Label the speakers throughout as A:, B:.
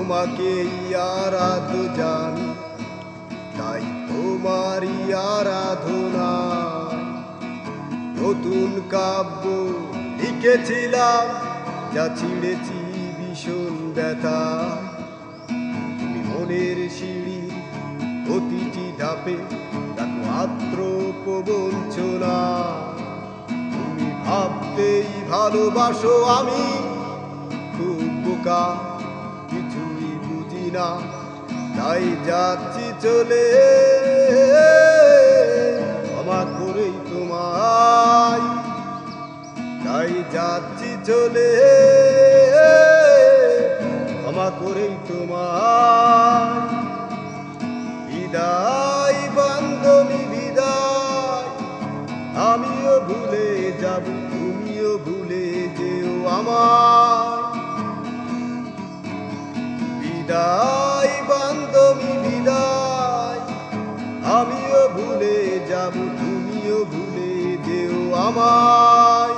A: তোমাকেই আরাধু জানি, তাই তোমারই আরাধনা। নতুন কাব্য লিখেছিলাম, যা ছিঁড়েছি ভীষণ ব্যথা। তুমি মনের সিঁড়ি প্রতিটি ধাপে রাখো আত্র প্রবঞ্চনা। তুমি ভাবতেই ভালোবাসো, আমি খুব বোকা, কিছুই বুঝি না, তাই যাচ্ছি চলে। ক্ষমা করেই তোমায়, তাই যাচ্ছি চলে। ক্ষমা করেই তোমায়। বিদায় বান্ধবী বিদায়, আমিও ভুলে যাব, তুমিও ভুলে যেও আমায়। বিদায় বান্ধবী বিদায়, আমিও ভুলে যাব, তুমিও ভুলে যেও আমায়।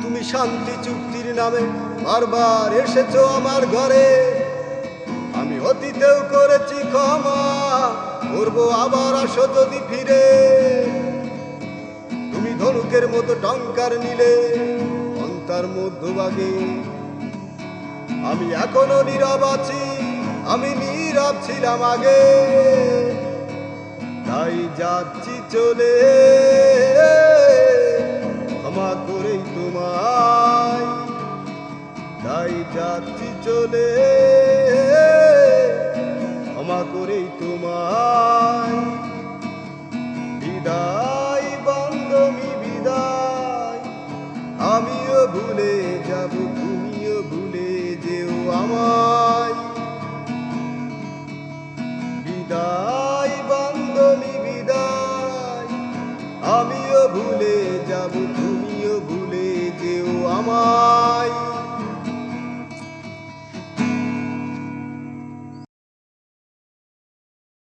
A: তুমি শান্তি চুক্তির নামে বারবার এসেছো আমার ঘরে। আমি অতীতেও করেছি ক্ষমা, করবো আবার আসো যদি ফিরে। তুমি ধনুকের মতো টঙ্কার নিলে অন্তর মধ্যভাগে। আমি এখনো নীরব আছি, আমি নীরব ছিলাম আগে, তাই যাচ্ছি চলে। ক্ষমা করেই তোমায়, তাই যাচ্ছি চলে। ক্ষমা করেই তোমায়। বিদায় বান্ধবী বিদায়, আমিও ভুলে যাব, তুমিও ভুলে যেও আমায়। বিদায় বান্ধবী বিদায়, আমিও ভুলে যাব, তুমিও ভুলে যেও আমায়।